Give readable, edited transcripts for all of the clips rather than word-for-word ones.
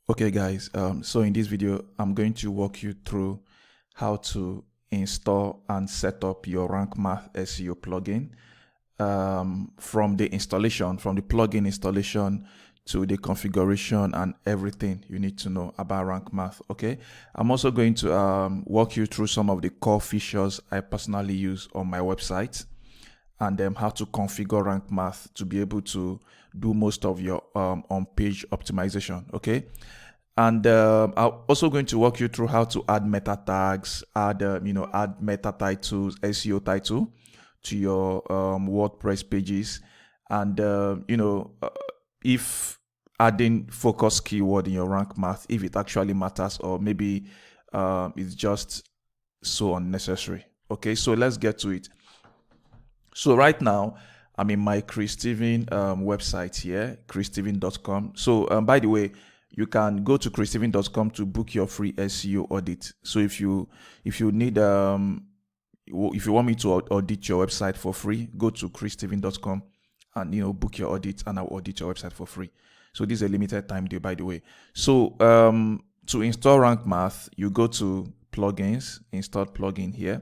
Okay guys, so in this video I'm going to walk you through how to install and set up your Rank Math SEO plugin, from the plugin installation to the configuration and everything you need to know about Rank Math. Okay, I'm also going to walk you through some of the core features I personally use on my website, and how to configure Rank Math to be able to do most of your on-page optimization. Okay, and I'm also going to walk you through how to add meta tags, add meta titles, SEO title to your WordPress pages, and if adding focus keyword in your Rank Math, if it actually matters, or maybe it's just so unnecessary. Okay, so let's get to it. So right now, I'm in my Chris Steven website here, chrissteven.com. So by the way, you can go to chrissteven.com to book your free SEO audit. So if you need if you want me to audit your website for free, go to chrissteven.com and book your audit, and I'll audit your website for free. So this is a limited time deal, by the way. So to install Rank Math, you go to plugins, install plugin here.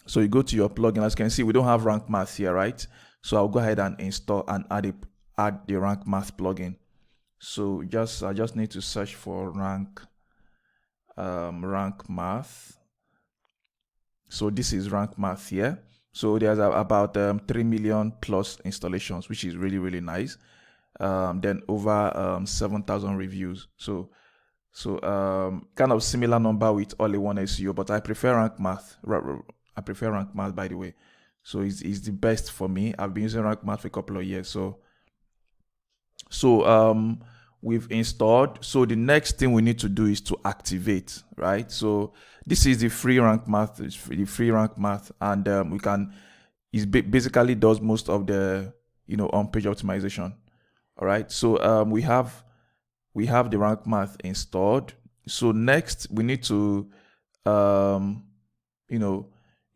So you go to your plugin. As you can see, we don't have Rank Math here, right? So I'll go ahead and install and add the Rank Math plugin. So I just need to search for Rank Math. So this is Rank Math here. So there's about 3 million plus installations, which is really, really nice. Then over 7,000 reviews. So kind of similar number with all-in-one SEO, but I prefer Rank Math. I prefer Rank Math, by the way. So it's the best for me. I've been using Rank Math for a couple of years. So we've installed. So the next thing we need to do is to activate, right? So this is the free Rank Math. It's the free Rank Math, and it basically does most of the on-page optimization. All right. So we have the Rank Math installed. So next we need to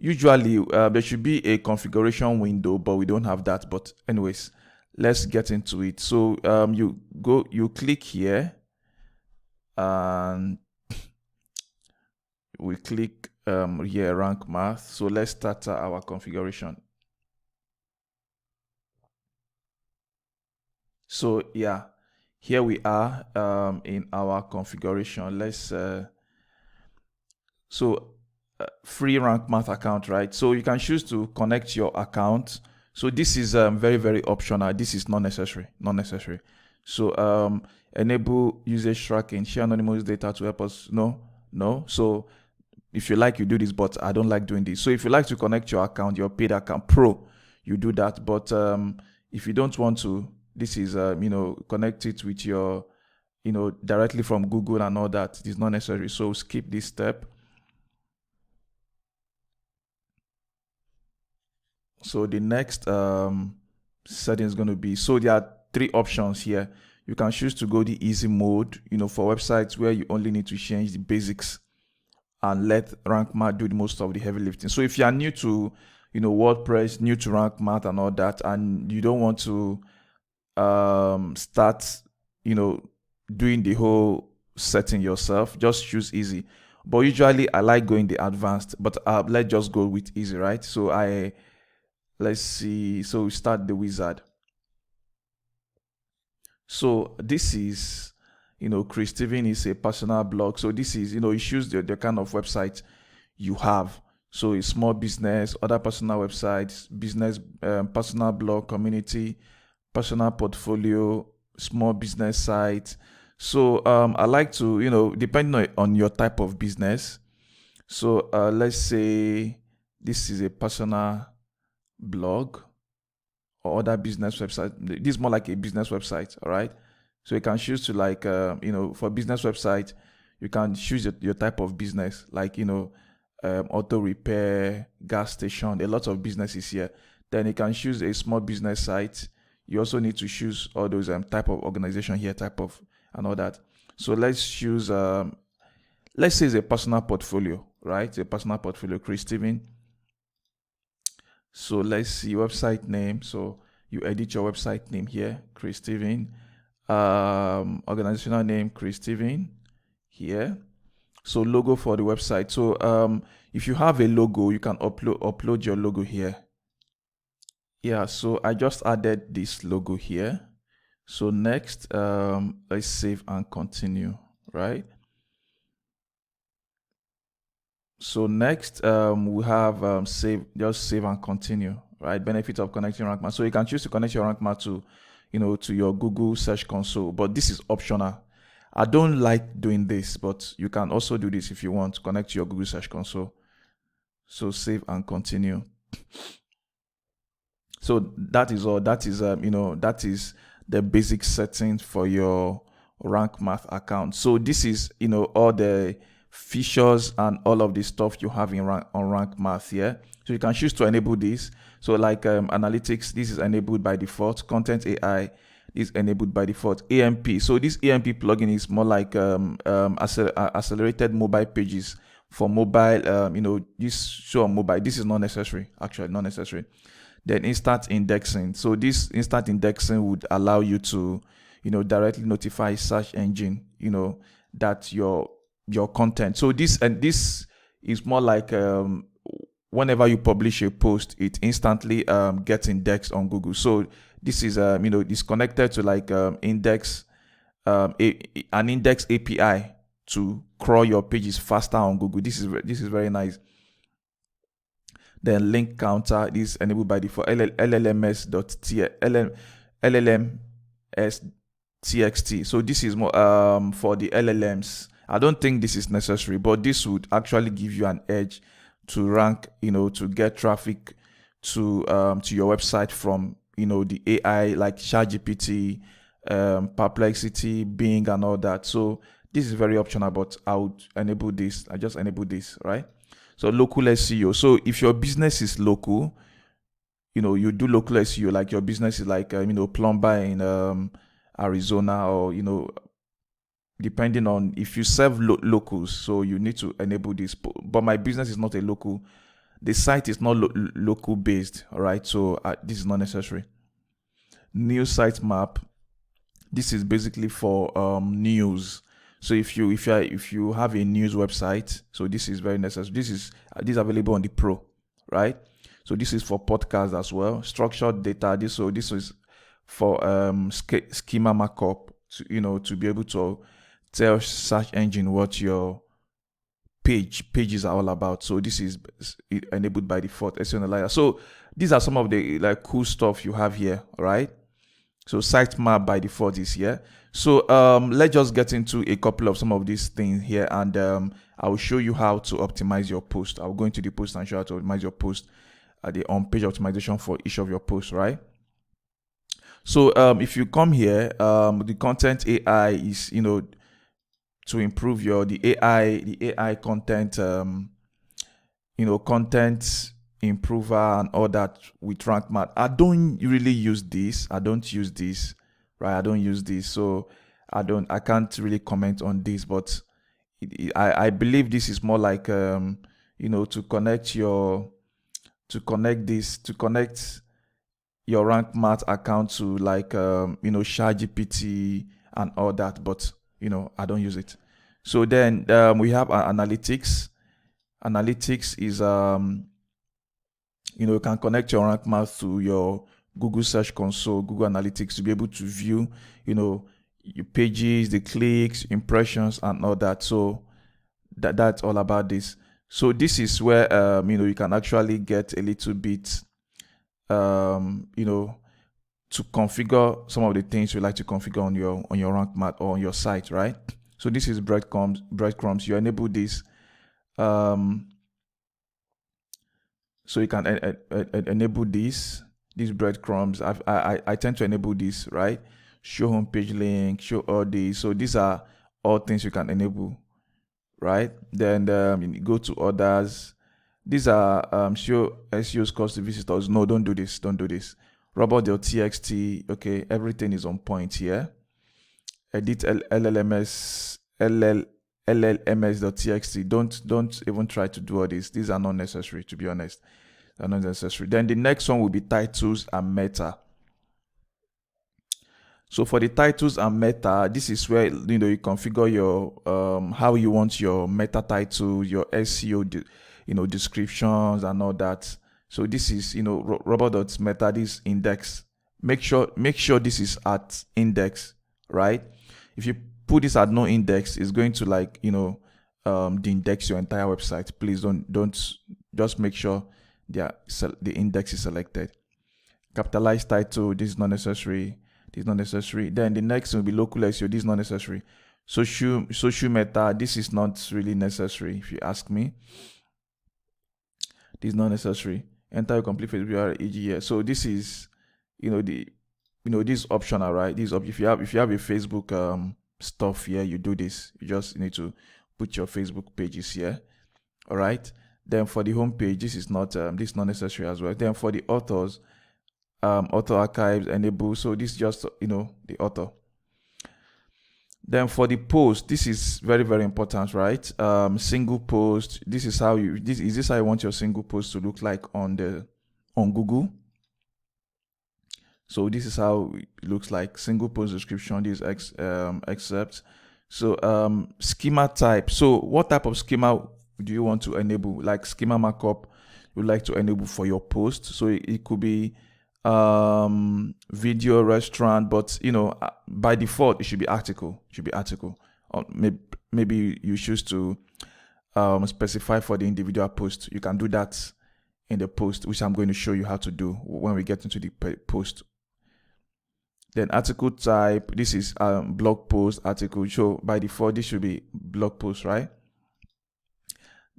usually there should be a configuration window, but we don't have that. But anyways, let's get into it. So you click here, and we click here, Rank Math. So let's start our configuration. So yeah, here we are in our configuration. Let's free Rank Math account, right? So you can choose to connect your account. So this is very, very optional. This is not necessary. So enable usage tracking, share anonymous data to help us. No. So if you like, you do this, but I don't like doing this. So if you like to connect your account, your paid account pro, you do that. But if you don't want to, this is connect it with your directly from Google and all that. It is not necessary. So skip this step. So the next setting is going to be, so there are 3 options here. You can choose to go the easy mode, for websites where you only need to change the basics and let Rank Math do most of the heavy lifting. So if you are new to, WordPress, new to Rank Math and all that, and you don't want to start, doing the whole setting yourself, just choose easy. But usually I like going the advanced, but let's just go with easy, right? So let's see. So we start the wizard. So this is, Chris Steven is a personal blog. So this is, it shows the kind of website you have. So it's small business, other personal websites, business, personal blog, community, personal portfolio, small business site. So I like to, depending on your type of business. So let's say this is a personal blog or other business website. This is more like a business website. All right, so you can choose to, like for business website, you can choose your type of business, like auto repair, gas station, a lot of businesses here. Then you can choose a small business site. You also need to choose all those type of organization here, type of and all that. So let's choose let's say it's a personal portfolio, right? It's a personal portfolio, Chris Steven. So let's see, website name. So you edit your website name here, Chris Steven. Organizational name Chris Steven here. So logo for the website. So if you have a logo, you can upload your logo here. Yeah, so I just added this logo here. So next, let's save and continue, right? So next, we have just save and continue, right? Benefit of connecting Rank Math. So you can choose to connect your Rank Math to, to your Google Search Console, but this is optional. I don't like doing this, but you can also do this if you want to connect to your Google Search Console. So save and continue. So that is all. That is that is the basic settings for your Rank Math account. So this is all the features and all of the stuff you have on Rank Math here. So you can choose to enable this. So like analytics, this is enabled by default. Content AI is enabled by default. AMP. So this AMP plugin is more like accelerated mobile pages for mobile. This show on mobile. This is not necessary. Actually, not necessary. Then instant indexing. So this instant indexing would allow you to, directly notify search engine, that your content. So this is more like whenever you publish a post, it instantly gets indexed on Google. So this is it's connected to like an index API to crawl your pages faster on Google. This is very nice. Then link counter is enabled by default. LLMS.txt. So this is more for the LLMs. I don't think this is necessary, but this would actually give you an edge to rank, to get traffic to your website from the AI like ChatGPT, Perplexity, Bing, and all that. So this is very optional, but I would enable this. I just enable this, right? So local SEO. So if your business is local, you do local SEO, like your business is like plumber in Arizona, or depending on if you serve locals, so you need to enable this. But my business is not a local. The site is not local based, all right? So this is not necessary. New site map. This is basically for news. So if you have a news website, so this is very necessary. This is available on the Pro, right? So this is for podcasts as well. Structured data. This is for schema markup to be able to tell search engine what your pages are all about. So this is enabled by default. SEO Analyzer. So these are some of the like cool stuff you have here, right? So sitemap by default is here. So let's just get into a couple of some of these things here, and I will show you how to optimize your post. I'll go into the post and show how to optimize your post, the on-page optimization for each of your posts, right? So if you come here, the content AI is to improve the AI content, content improver and all that with Rank Math. I don't really use this. I don't use this, right? I don't use this, so I can't really comment on this. But I believe this is more like to connect your Rank Math account to like ChatGPT and all that. But I don't use it. So then we have analytics. Analytics is you can connect your Rank Math to your Google Search Console, Google Analytics, to be able to view, your pages, the clicks, impressions, and all that. So that's all about this. So this is where you can actually get a little bit to configure some of the things you like to configure on your Rank Math or on your site, right? So this is breadcrumbs. You enable this. So you can enable these breadcrumbs. I tend to enable this, right? Show homepage link, show all these. So these are all things you can enable, right? Then you go to others. These are show SEO scores to visitors. No, don't do this. Don't do this. Robot.txt. Okay, everything is on point here. Edit LLMS.txt. Don't even try to do all this. These are not necessary, to be honest. They're not necessary. Then the next one will be titles and meta. So for the titles and meta, this is where you configure your how you want your meta title, your SEO, descriptions and all that. So this is robot.meta, this index. Make sure this is at index, right? If you put this at no index, it's going to de-index your entire website. Please don't just make sure the index is selected. Capitalized title, this is not necessary. This is not necessary. Then the next will be local SEO. This is not necessary. Social meta, this is not really necessary if you ask me. This is not necessary. Enter your complete Facebook URL, e.g. So this is, this is optional, right? This if you have a Facebook stuff here, you do this. You just need to put your Facebook pages here. All right. Then for the home page, this is not necessary as well. Then for the authors, author archives enable. So this is just the author. Then for the post, this is very, very important, right? Single post. This is how you how you want your single post to look like on Google. So this is how it looks like. Single post description. This excerpt. So schema type. So what type of schema do you want to enable? Like schema markup you would like to enable for your post. So it could be video, restaurant, but by default it should be article. Or maybe you choose to specify for the individual post. You can do that in the post, which I'm going to show you how to do when we get into the post. Then article type, this is blog post, article. So by default this should be blog post, right?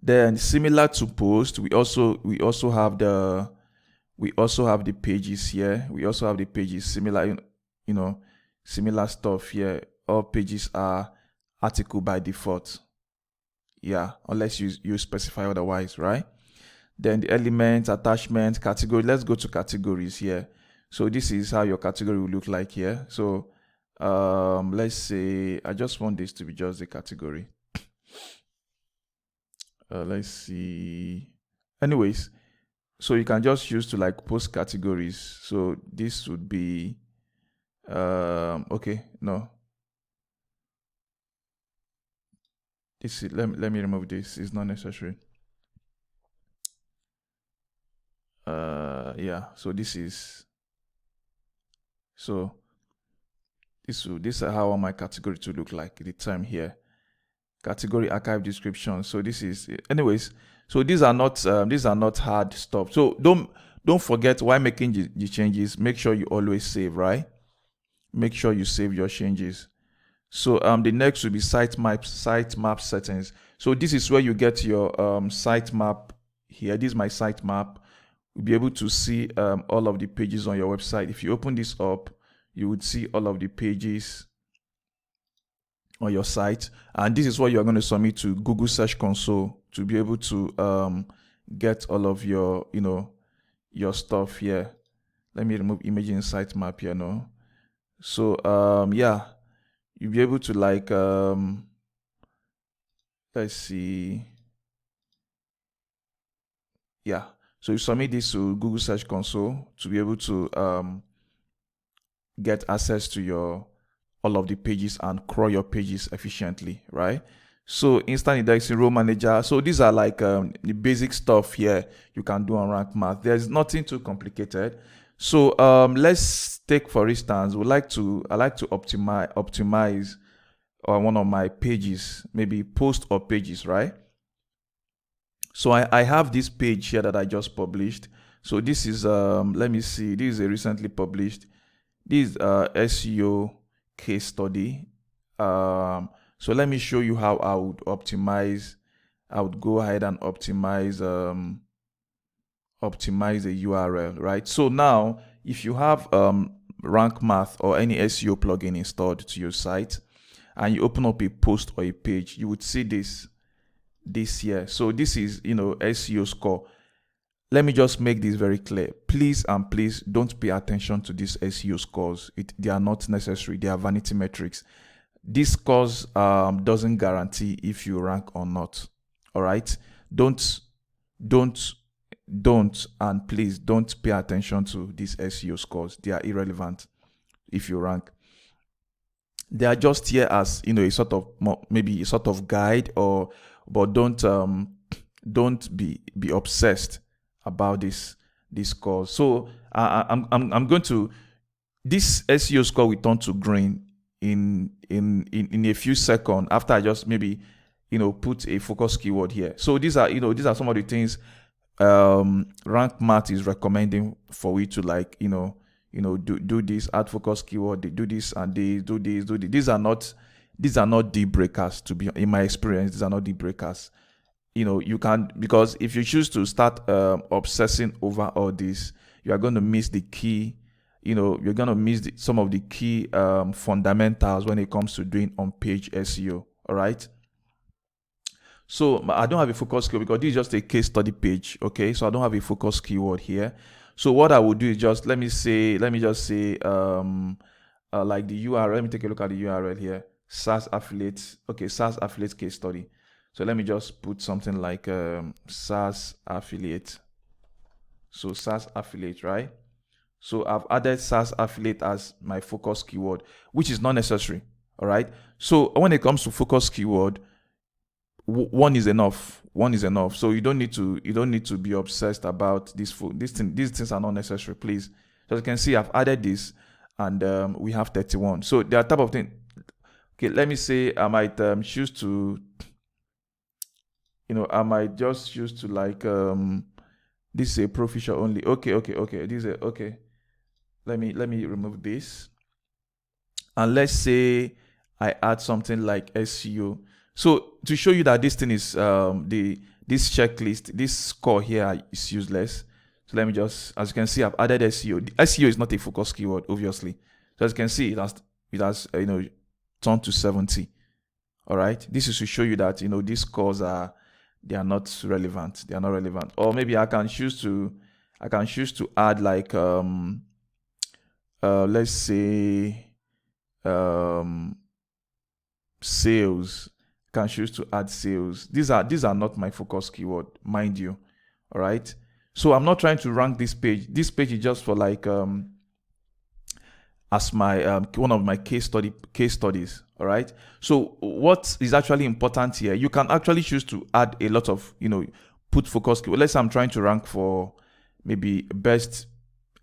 Then similar to post, we also have the pages here. We also have the pages similar, similar stuff here. All pages are article by default. Yeah, unless you specify otherwise, right? Then the elements, attachments, category. Let's go to categories here. So this is how your category will look like here. So let's say I just want this to be just a category. Let's see. Anyways, so you can just use to post categories. So this would be okay. No, this is, let me remove this. It's not necessary. Yeah. So this is this is how I want my category to look like. The term here. Category archive description. So this is anyways. So these are not hard stuff. So don't forget, while making the changes, make sure you always save, right? Make sure you save your changes. So the next will be sitemap settings. So this is where you get your sitemap here. This is my sitemap. You'll be able to see all of the pages on your website. If you open this up, you would see all of the pages on your site, and this is what you're going to submit to Google Search Console to be able to get all of your your stuff here. Let me remove image in sitemap here now. So yeah, you'll be able to let's see. Yeah, so you submit this to Google Search Console to be able to get access to all of the pages and crawl your pages efficiently, right? So instant indexing, row manager. So these are the basic stuff here you can do on Rank Math. There's nothing too complicated. So let's take, for instance, I like to optimize one of my pages, maybe post or pages, right? So I have this page here that I just published. So this is let me see. This is a recently published. This is SEO case study. So let me show you how I would optimize. I would go ahead and optimize the URL, right? So now if you have Rank Math or any SEO plugin installed to your site and you open up a post or a page, you would see this here. So this is SEO score. Let me just make this very clear. Please and please don't pay attention to these SEO scores. They are not necessary. They are vanity metrics. These scores doesn't guarantee if you rank or not. All right. Don't and please don't pay attention to these SEO scores. They are irrelevant if you rank. They are just here as, a sort of maybe a sort of guide, but don't be obsessed about this course. So I'm going to, this SEO score will turn to green in a few seconds after I just maybe put a focus keyword here. So these are some of the things Rank Math is recommending for you to do this, add focus keyword, they do this and they do this, do this. These are not deal breakers, to be in my experience. These are not deal breakers. You can, because if you choose to start obsessing over all this, you are going to miss the key. You're going to miss some of the key fundamentals when it comes to doing on-page SEO. All right. So I don't have a focus keyword because this is just a case study page. Okay. So I don't have a focus keyword here. So what I would do is just, let me just say, like the URL. Let me take a look at the URL here. SaaS affiliate. Okay. SaaS affiliate case study. So let me just put something like SaaS affiliate. So SaaS affiliate, right? So I've added SaaS affiliate as my focus keyword, which is not necessary. All right. So when it comes to focus keyword, one is enough. One is enough. So you don't need to be obsessed about this. These things are not necessary. Please. So as you can see, I've added this, and we have 31. So there are type of thing. Okay. Let me say I might choose to. I might just choose to this is a pro feature only. Okay. This is okay. Let me remove this. And let's say I add something like SEO. So to show you that this thing is this checklist, this score here is useless. So let me just, as you can see, I've added SEO. The SEO is not a focus keyword, obviously. So as you can see, it has turned to 70. All right. This is to show you that these scores they are not relevant. They are not relevant. Or maybe I can choose to add let's say sales. Can choose to add sales. These are not my focus keyword, mind you. All right. So I'm not trying to rank this page. This page is just for as my one of my case studies. All right. So what is actually important here? You can actually choose to add a lot of put focus keyword. Let's say I'm trying to rank for maybe best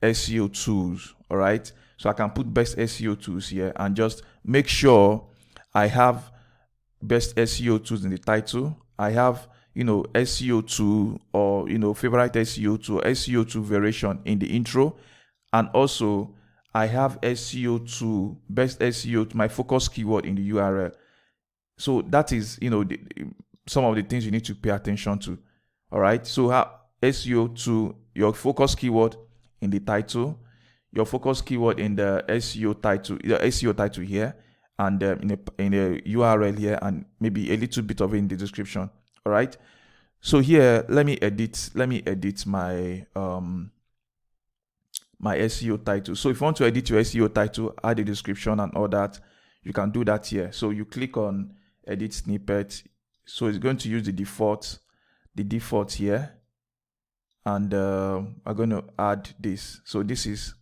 SEO tools. All right. So I can put best SEO tools here and just make sure I have best SEO tools in the title. I have SEO tool or favorite SEO tool, SEO tool variation in the intro, and also I have SEO tool, best SEO, my focus keyword in the URL. So that is some of the things you need to pay attention to. All right. So SEO to your focus keyword in the title, your focus keyword in the SEO title here, and in a URL here, and maybe a little bit of it in the description. All right. So here, let me edit my my SEO title. So if you want to edit your SEO title, add a description and all that, you can do that here. So you click on edit snippet. So it's going to use the default here, and I'm going to add this. So this is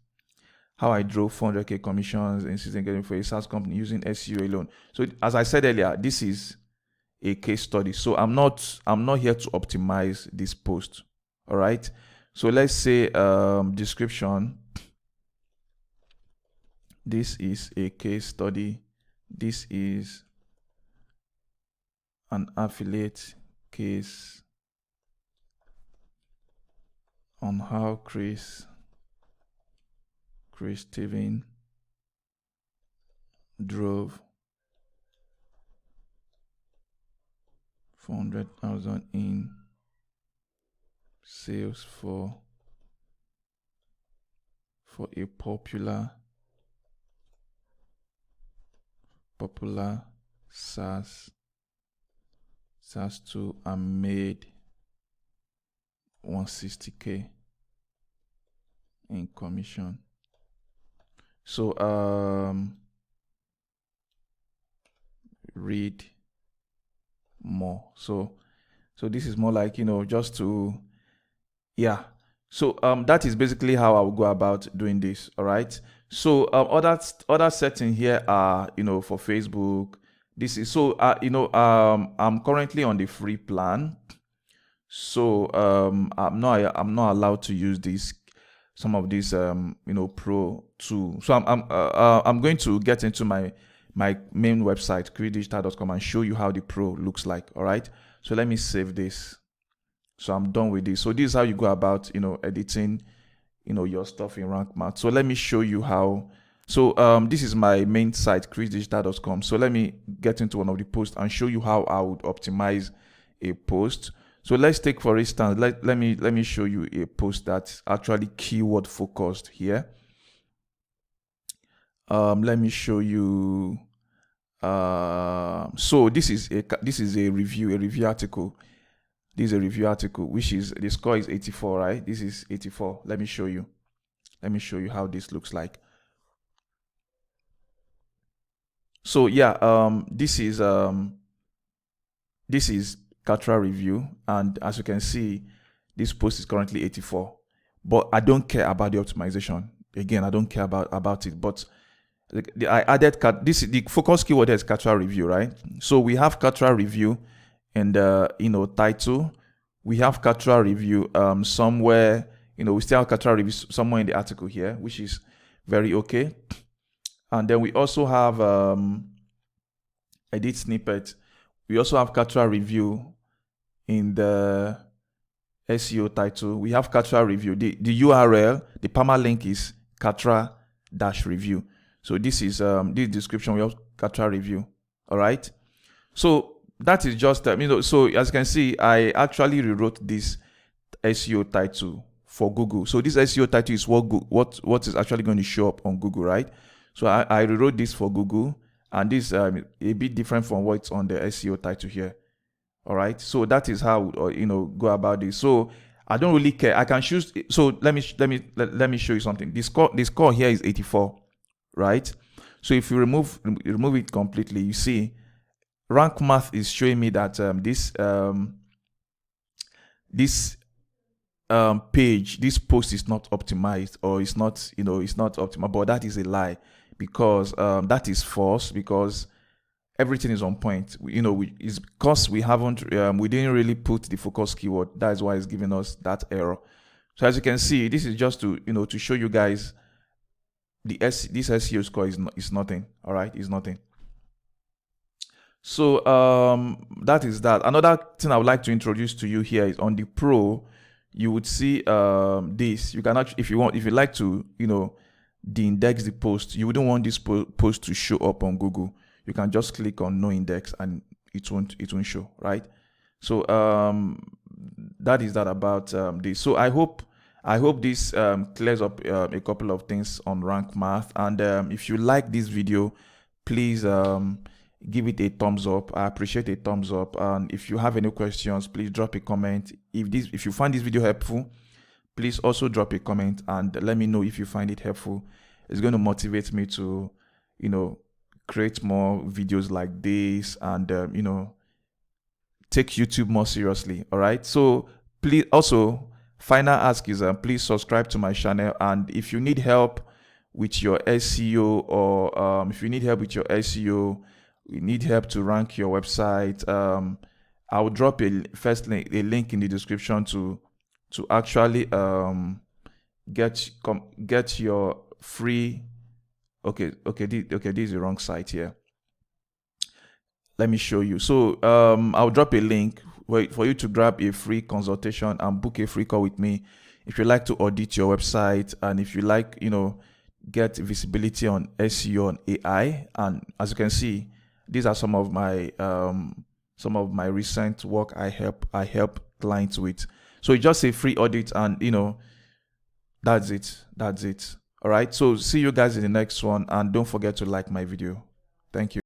how I drove 400k commissions in season getting for a SaaS company using SEO alone. So as I said earlier, this is a case study. So I'm not here to optimize this post. All right. So let's say description. This is a case study. This is an affiliate case on how Chris Steven drove 400,000 in sales for a popular SaaS tool and made 160k in commission. So read more. So this is more like just to So that is basically how I will go about doing this. All right. So other settings here are, for Facebook. This is so I'm currently on the free plan. So I'm not allowed to use some of these pro tool. So I'm going to get into my main website, creedigital.com, and show you how the pro looks like. All right. So let me save this. So I'm done with this. So this is how you go about editing your stuff in Rank Math. So let me show you how. So this is my main site, creedigital.com. So let me get into one of the posts and show you how I would optimize a post. So let's take, for instance, let me show you a post that's actually keyword focused here. Let me show you. So this is a review article. This is a review article, which is, the score is 84, right? This is 84. Let me show you how this looks like. So yeah, this is Katra review, and as you can see, this post is currently 84. But I don't care about the optimization. Again, I don't care about it. But I added the focus keyword is Katra review, right? So we have Katra review and title. We have Katra review somewhere. We still have Katra review somewhere in the article here, which is very okay. And then we also have edit snippet. We also have Katra review in the SEO title. We have Katra review. The URL, the permalink is Katra-review. So this is this description. We have Katra review. All right. So that is just so as you can see, I actually rewrote this SEO title for Google. So this SEO title is what is actually going to show up on Google, right? So I rewrote this for Google, and this a bit different from what's on the SEO title here. All right. So that is how go about this. So I don't really care. I can choose. So let me show you something. The score here is 84, right? So if you remove it completely, you see Rank Math is showing me that this page, this post is not optimized, or it's not optimal. But that is a lie, because that is false, because everything is on point. It's because we didn't really put the focus keyword. That is why it's giving us that error. So as you can see, this is just to to show you guys this SEO score is nothing. All right, it's nothing. So that is that. Another thing I would like to introduce to you here is on the pro. You would see this. You can actually, if you like to de-index the post, you wouldn't want this post to show up on Google. You can just click on no index and it won't show, right? So that is that about this. So I hope this clears up a couple of things on Rank Math. And if you like this video, please give it a thumbs up. I appreciate a thumbs up. And if you have any questions, please drop a comment. If you find this video helpful, please also drop a comment and let me know if you find it helpful. It's going to motivate me to create more videos like this, and take YouTube more seriously. All right. So please, also, final ask is please subscribe to my channel. And if you need help with your SEO, or if you need help with your SEO, you need help to rank your website, I will drop a link in the description to actually get your free. Okay, this is the wrong site here. Let me show you. So I'll drop a link for you to grab a free consultation and book a free call with me if you like to audit your website, and if you like get visibility on SEO and AI. And as you can see, these are some of my recent work I help clients with. So it's just a free audit, and that's it. All right. So see you guys in the next one, and don't forget to like my video. Thank you.